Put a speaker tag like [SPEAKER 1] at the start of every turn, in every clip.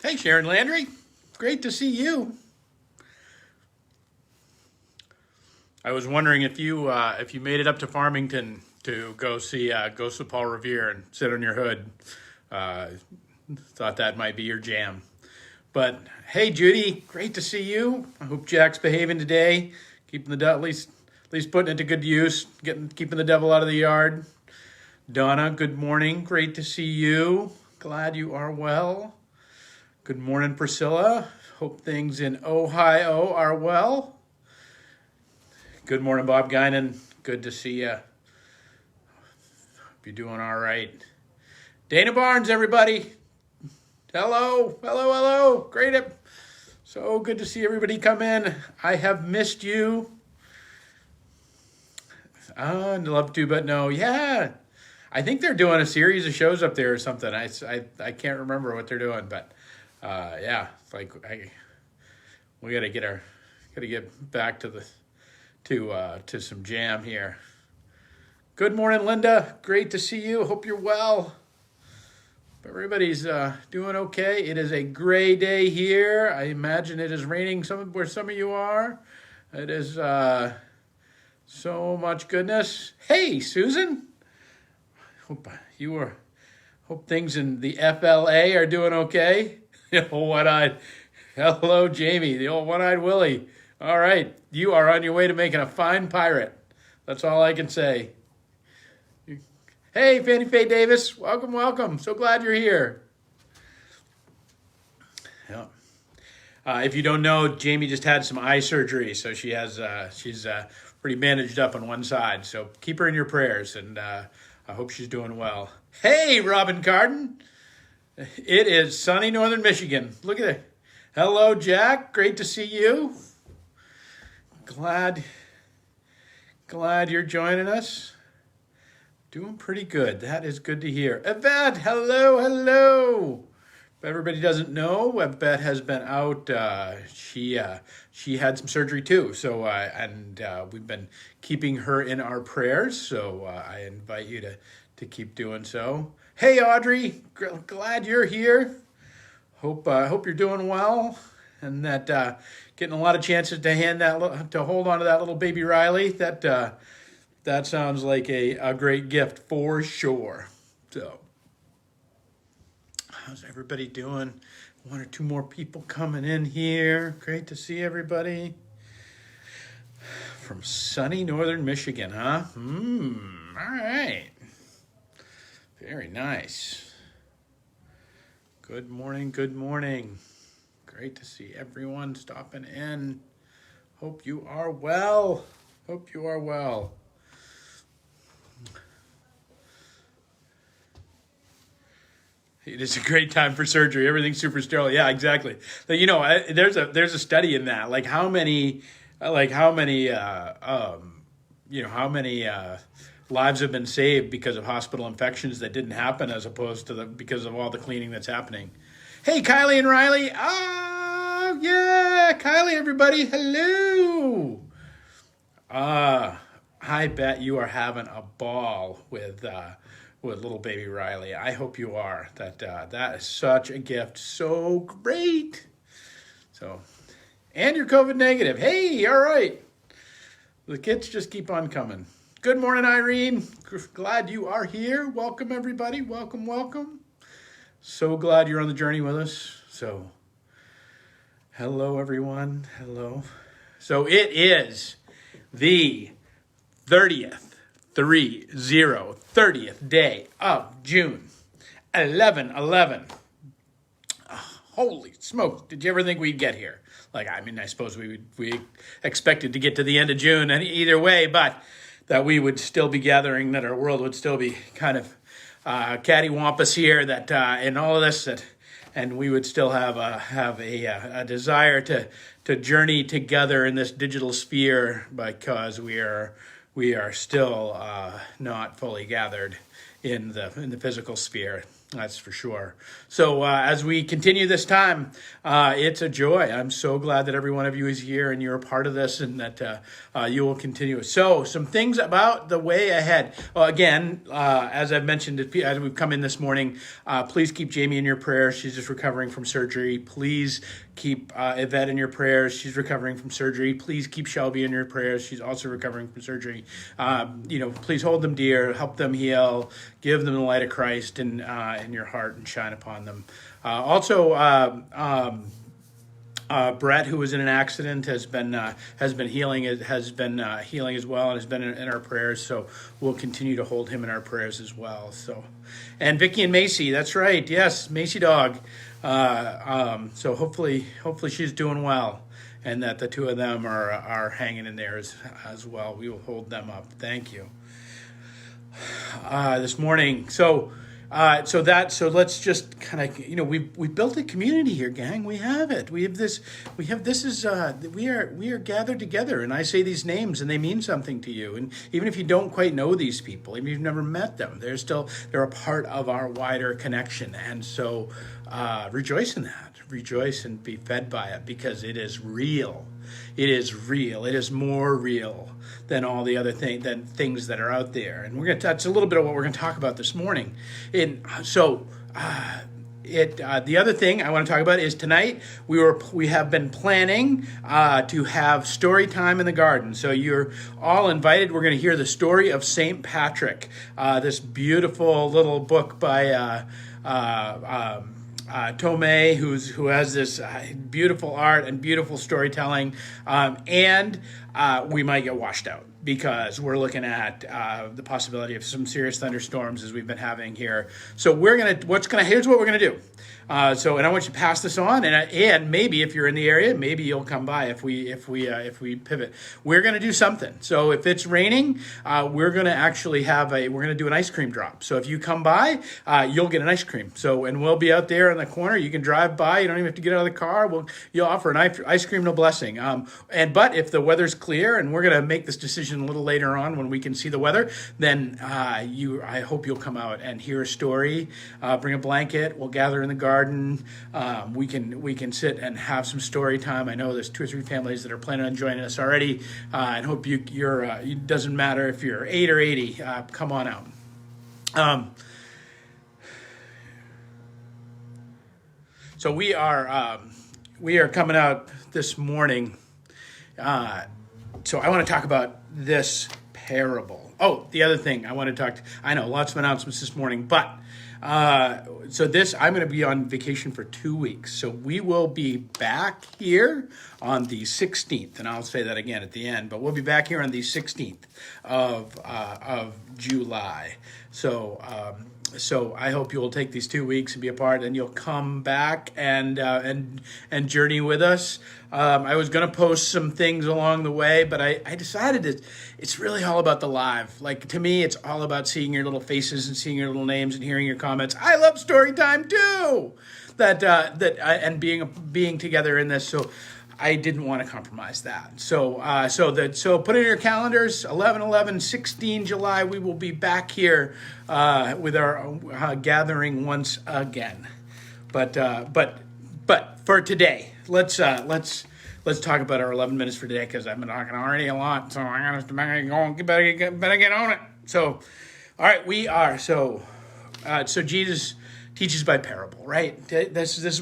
[SPEAKER 1] Hey, Sharon Landry. Great to see you. I was wondering if you made it up to Farmington to go see Ghost of Paul Revere and sit on your hood. Uh, Thought that might be your jam. But hey, Judy, great to see you. I hope Jack's behaving today, keeping at least putting it to good use, keeping the devil out of the yard. Donna, good morning. Great to see you. Glad you are well. Good morning, Priscilla. Hope things in Ohio are well. Good morning, Bob Guinan. Good to see you. Hope you're doing all right. Dana Barnes, everybody. Hello, hello, hello. Great. So good to see everybody come in. I have missed you. I'd love to, but no. Yeah. I think they're doing a series of shows up there or something. I can't remember what they're doing, but yeah, it's like we gotta get back to some jam here. Good morning, Linda. Great to see you. Hope you're well. Everybody's doing okay. It is a gray day here. I imagine it is raining where some of you are. It is so much goodness. Hey, Susan. Hope things in the FLA are doing okay. The old one-eyed. Hello, Jamie, the old one-eyed Willie. All right, you are on your way to making a fine pirate. That's all I can say. Hey, Fannie Faye Davis, welcome, welcome. So glad you're here. Yeah. If you don't know, Jamie just had some eye surgery, so she's pretty bandaged up on one side. So keep her in your prayers, and I hope she's doing well. Hey, Robin Carden. It is sunny northern Michigan. Look at it. Hello, Jack. Great to see you. Glad you're joining us. Doing pretty good. That is good to hear. Yvette, hello, hello. If everybody doesn't know, Yvette has been out. She had some surgery too. So we've been keeping her in our prayers. So I invite you to keep doing so. Hey, Audrey, glad you're here. Hope you're doing well, and that getting a lot of chances to hold on to that little baby Riley. That sounds like a great gift for sure. So, how's everybody doing? One or two more people coming in here. Great to see everybody. From sunny northern Michigan, huh? All right. Very nice. Good morning, good morning. Great to see everyone stopping in. Hope you are well. Hope you are well. It is a great time for surgery. Everything's super sterile. Yeah, exactly. But, there's a study in that, how many lives have been saved because of hospital infections that didn't happen, as opposed to because of all the cleaning that's happening. Hey, Kylie and Riley. Oh, yeah, Kylie, everybody. Hello. I bet you are having a ball with little baby Riley. I hope you are. That is such a gift. So great. So, and you're COVID negative. Hey, all right. The kids just keep on coming. Good morning, Irene. Glad you are here. Welcome, everybody. Welcome, welcome. So glad you're on the journey with us. So, hello, everyone. Hello. So it is the 30th day of June, 11/11. Oh, holy smokes. Did you ever think we'd get here? I suppose we expected to get to the end of June and either way, but that we would still be gathering, that our world would still be kind of cattywampus here, that in all of this, and we would still have a desire to journey together in this digital sphere, because we are still not fully gathered in the physical sphere. That's for sure. So as we continue this time, it's a joy. I'm so glad that every one of you is here and you're a part of this, and that you will continue. So some things about the way ahead. Again, as I've mentioned, as we've come in this morning, please keep Jamie in your prayers. She's just recovering from surgery. Please keep Yvette in your prayers. She's recovering from surgery. Please keep Shelby in your prayers. She's also recovering from surgery. Please hold them dear, help them heal, give them the light of Christ in your heart and shine upon them. Brett, who was in an accident, has been healing as well, and has been in our prayers. So we'll continue to hold him in our prayers as well. So, and Vicky and Macy, that's right, yes, Macy dog. So hopefully she's doing well, and that the two of them are hanging in there as well. We will hold them up. Thank you. This morning, so let's just kind of, we built a community here, gang. We have it. We are gathered together, and I say these names and they mean something to you. And even if you don't quite know these people, even if you've never met them, they're a part of our wider connection. And so rejoice in that. Rejoice and be fed by it, because it is real. It is real. It is more real than all the other things that are out there. And that's a little bit of what we're going to talk about this morning. The other thing I want to talk about is tonight we have been planning to have story time in the garden. So you're all invited. We're going to hear the story of St. Patrick, this beautiful little book by Tomei, who has this beautiful art and beautiful storytelling, and we might get washed out, because we're looking at the possibility of some serious thunderstorms as we've been having here. So here's what we're gonna do. And I want you to pass this on, and maybe if you're in the area, maybe you'll come by if we pivot. We're gonna do something. So if it's raining, we're gonna do an ice cream drop. So if you come by, you'll get an ice cream. And we'll be out there in the corner. You can drive by. You don't even have to get out of the car. You'll offer an ice cream, no blessing. But if the weather's clear, and we're gonna make this decision a little later on when we can see the weather, then I hope you'll come out and hear a story. Bring a blanket. We'll gather in the garden. We can sit and have some story time. I know there's 2 or 3 families that are planning on joining us already, and hope you're. It doesn't matter if you're 8 or 80. Come on out. So we are coming out this morning. So I want to talk about this parable. Oh, the other thing I want to I know lots of announcements this morning, but I'm going to be on vacation for 2 weeks. So we will be back here on the 16th, and I'll say that again at the end, but we'll be back here on the 16th of July. So I hope you'll take these 2 weeks and be a part, and you'll come back and journey with us. I was going to post some things along the way, but I decided it's really all about the live. Like, to me, it's all about seeing your little faces and seeing your little names and hearing your comments. I love story time too. And being together in this. So I didn't want to compromise that. So put it in your calendars, 11/11/16 July, we will be back here with our gathering once again. But for today, let's talk about our 11 minutes for today, because I've been talking already a lot, so I better get on it. So, all right, we are so Jesus teaches by parable, right?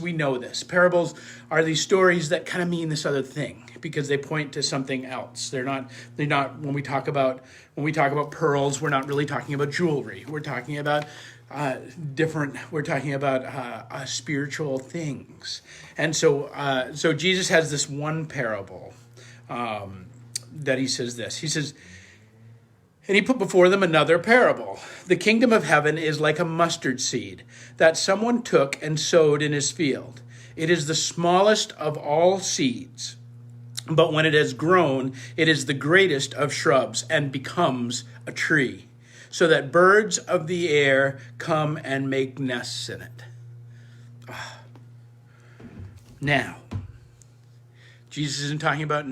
[SPEAKER 1] We know this. Parables are these stories that kind of mean this other thing, because they point to something else. They're not when we talk about pearls, we're not really talking about jewelry. We're talking about spiritual things. And so Jesus has this one parable that he says this. He says, and he put before them another parable. The kingdom of heaven is like a mustard seed that someone took and sowed in his field. It is the smallest of all seeds, but when it has grown, it is the greatest of shrubs and becomes a tree, so that birds of the air come and make nests in it. Now, Jesus isn't talking about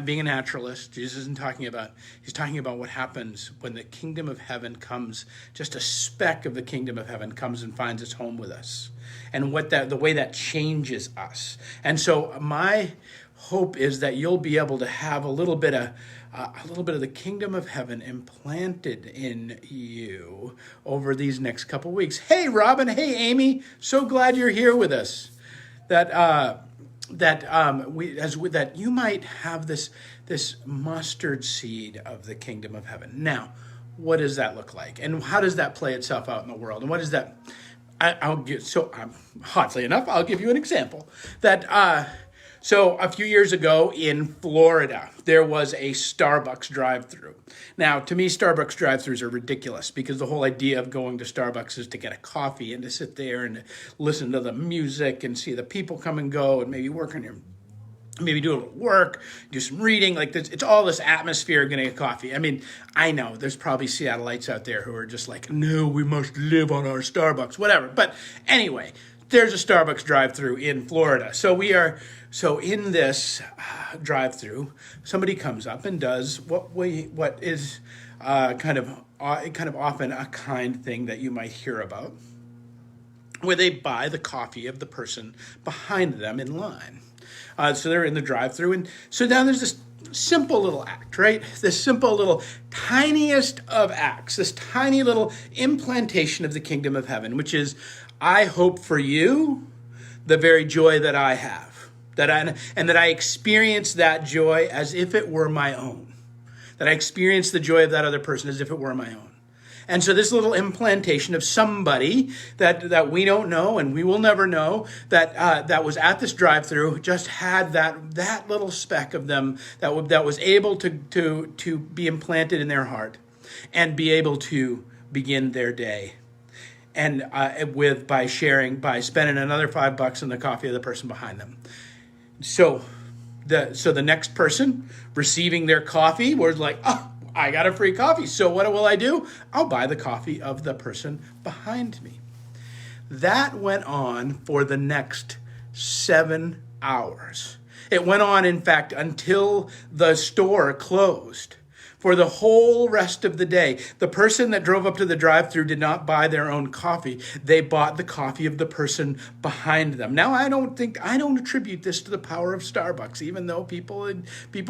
[SPEAKER 1] being a naturalist. Jesus isn't talking about, he's talking about what happens when the kingdom of heaven comes, just a speck of the kingdom of heaven comes and finds its home with us, and the way that changes us. And so my hope is that you'll be able to have a little bit of the kingdom of heaven implanted in you over these next couple weeks. Hey, Robin. Hey, Amy. So glad you're here with us. That you might have this mustard seed of the kingdom of heaven. Now, what does that look like, and how does that play itself out in the world? And what is that? Oddly enough, I'll give you an example. So a few years ago in Florida, there was a Starbucks drive-thru. Now, to me, Starbucks drive-thrus are ridiculous because the whole idea of going to Starbucks is to get a coffee and to sit there and listen to the music and see the people come and go and maybe work on your, maybe do a little work, do some reading. Like this, it's all this atmosphere of getting a coffee. I mean, I know there's probably Seattleites out there who are just like, no, we must live on our Starbucks, whatever. But anyway, there's a Starbucks drive-thru in Florida. So in this drive-thru, somebody comes up and does what is kind of often a kind thing that you might hear about, where they buy the coffee of the person behind them in line. So they're in the drive-thru, and so now there's this simple little act, right? This simple little tiniest of acts, this tiny little implantation of the kingdom of heaven, which is, I hope for you the very joy that I have. That I experience that joy as if it were my own. That I experience the joy of that other person as if it were my own. And so this little implantation of somebody that we don't know and we will never know, that was at this drive-thru, just had that little speck of them that was able to be implanted in their heart and be able to begin their day. And by spending another $5 on the coffee of the person behind them. So the next person receiving their coffee was like, oh, I got a free coffee. So what will I do? I'll buy the coffee of the person behind me. That went on for the next 7 hours. It went on, in fact, until the store closed. For the whole rest of the day, the person that drove up to the drive-thru did not buy their own coffee. They bought the coffee of the person behind them. Now, I don't attribute this to the power of Starbucks, even though people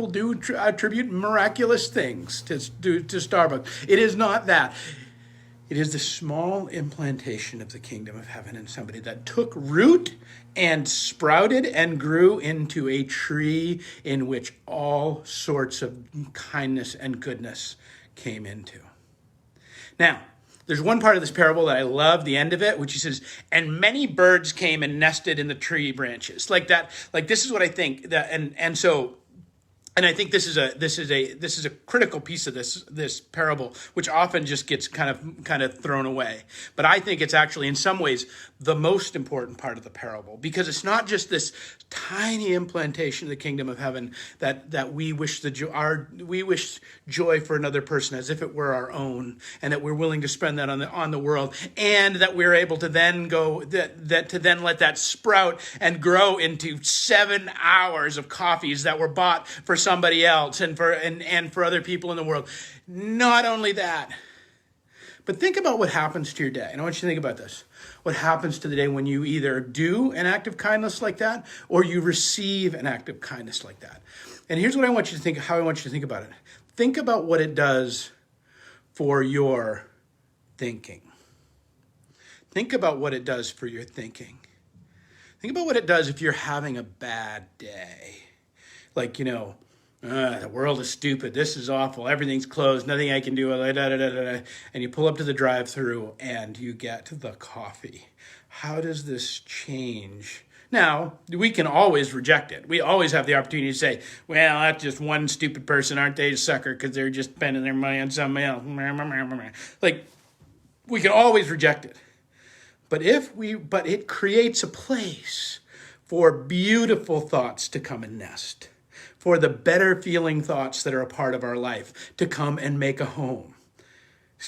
[SPEAKER 1] do attribute miraculous things to Starbucks. It is not that. It is the small implantation of the kingdom of heaven in somebody that took root and sprouted and grew into a tree in which all sorts of kindness and goodness came into. Now, there's one part of this parable that I love, the end of it, which he says, and many birds came and nested in the tree branches. Like that, like this is what I think that, and I think this is a critical piece of this parable, which often just gets kind of thrown away. But I think it's actually in some ways the most important part of the parable, because it's not just this tiny implantation of the kingdom of heaven that we wish joy for another person as if it were our own, and that we're willing to spend that on the world, and that we're able to then let that sprout and grow into 7 hours of coffees that were bought for somebody else and for other people in the world. Not only that, but think about what happens to your day. And I want you to think about this. What happens to the day when you either do an act of kindness like that or you receive an act of kindness like that. And here's what I want you to think, how I want you to think about it. Think about what it does for your thinking. Think about what it does for your thinking. Think about what it does if you're having a bad day. Like, the world is stupid. This is awful. Everything's closed. Nothing I can do. And you pull up to the drive-thru and you get the coffee. How does this change? Now, we can always reject it. We always have the opportunity to say, well, that's just one stupid person. Aren't they a sucker because they're just spending their money on something else? Like, we can always reject it. But it creates a place for beautiful thoughts to come and nest, for the better feeling thoughts that are a part of our life to come and make a home.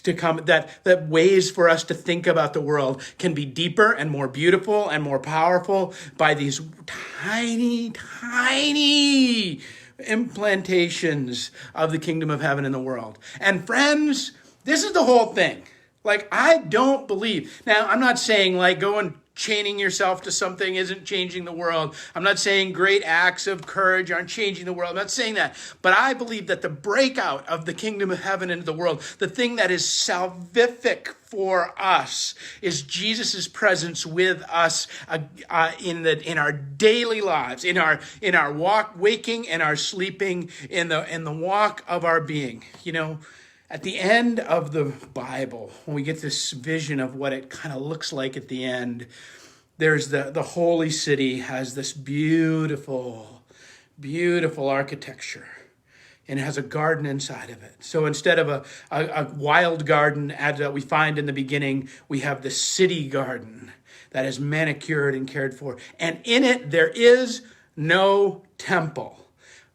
[SPEAKER 1] to come, that ways for us to think about the world can be deeper and more beautiful and more powerful by these tiny, tiny implantations of the kingdom of heaven in the world. And friends, this is the whole thing. Like, I don't believe. Now, I'm not saying like go and chaining yourself to something isn't changing the world. I'm not saying great acts of courage aren't changing the world. I'm not saying that. But I believe that the breakout of the kingdom of heaven into the world, the thing that is salvific for us, is Jesus' presence with us in our daily lives, in our waking and our sleeping, in the walk of our being. You know, at the end of the Bible, when we get this vision of what it kind of looks like at the end, there's the holy city has this beautiful, beautiful architecture, and it has a garden inside of it. So instead of a wild garden as we find in the beginning, we have the city garden that is manicured and cared for. And in it, there is no temple.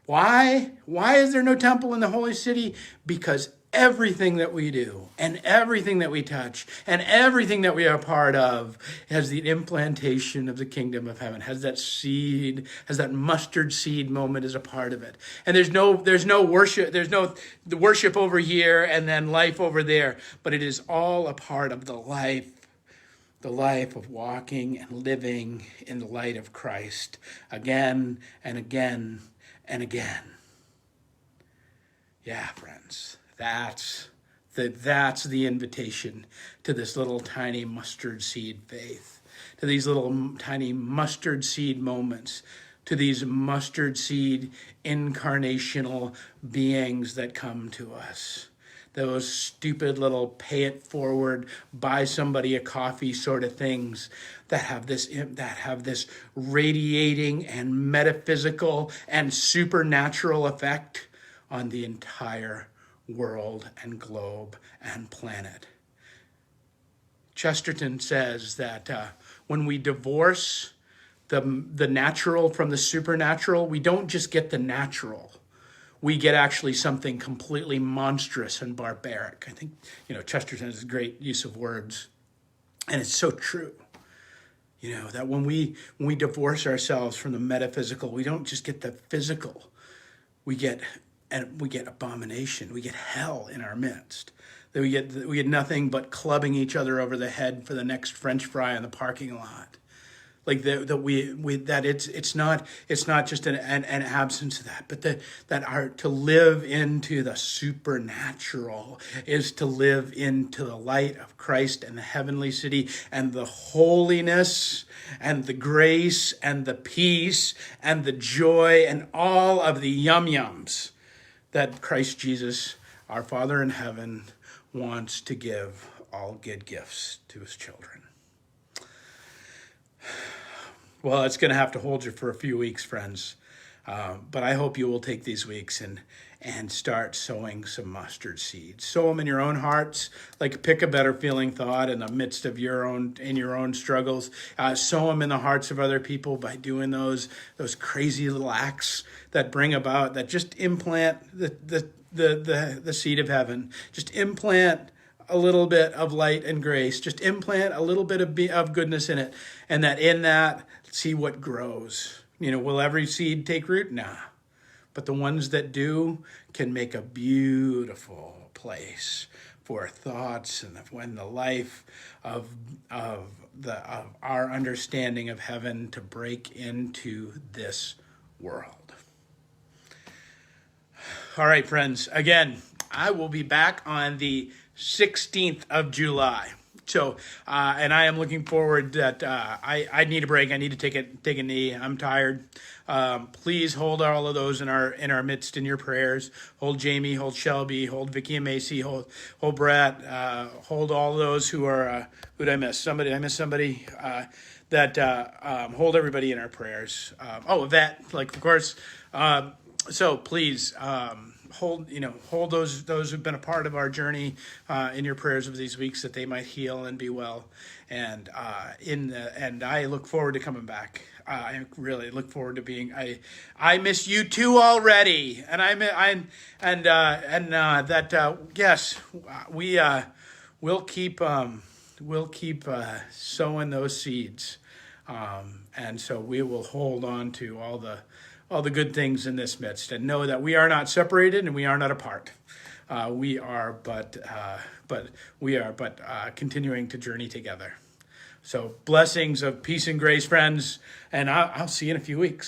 [SPEAKER 1] Why? Why is there no temple in the holy city? Because everything that we do and everything that we touch and everything that we are part of has the implantation of the kingdom of heaven, has that seed, has that mustard seed moment as a part of it. And there's no worship, there's no the worship over here and then life over there, but it is all a part of the life of walking and living in the light of Christ again and again and again. Yeah, friends. That's the invitation to this little tiny mustard seed faith, to these little tiny mustard seed moments, to these mustard seed incarnational beings that come to us. Those stupid little pay it forward, buy somebody a coffee sort of things that have this radiating and metaphysical and supernatural effect on the entire world and globe and planet. Chesterton says that when we divorce the natural from the supernatural, we don't just get the natural. We get actually something completely monstrous and barbaric. I think, Chesterton has a great use of words. And it's so true. That when we divorce ourselves from the metaphysical, we don't just get the physical. We get abomination. We get hell in our midst. That we get nothing but clubbing each other over the head for the next French fry in the parking lot. Like it's not just an absence of that, but to live into the supernatural is to live into the light of Christ and the heavenly city and the holiness and the grace and the peace and the joy and all of the yum-yums that Christ Jesus, our Father in heaven, wants to give all good gifts to his children. Well, it's going to have to hold you for a few weeks, friends. But I hope you will take these weeks and start sowing some mustard seeds. Sow them in your own hearts, like pick a better feeling thought in the midst of your own struggles. Sow them in the hearts of other people by doing those crazy little acts that just implant the seed of heaven. Just implant a little bit of light and grace. Just implant a little bit of goodness in it, and in that, see what grows. Will every seed take root? Nah. But the ones that do can make a beautiful place for thoughts and when the life of our understanding of heaven to break into this world. All right, friends. Again, I will be back on the 16th of July. So, and I am looking forward that I need a break. I need to take a knee. I'm tired. Please hold all of those in our midst in your prayers. Hold Jamie, hold Shelby, hold Vicky and Macy, hold Brett, hold all those who are, who did I miss? Did I miss somebody? Hold everybody in our prayers. Yvette, of course. So please, hold those who've been a part of our journey in your prayers of these weeks, that they might heal and be well. And and I look forward to coming back. I really look forward to being. I miss you too already, and yes, we'll keep sowing those seeds, and so we will hold on to all the good things in this midst, and know that we are not separated and we are not apart. We are but continuing to journey together. So blessings of peace and grace, friends, and I'll see you in a few weeks.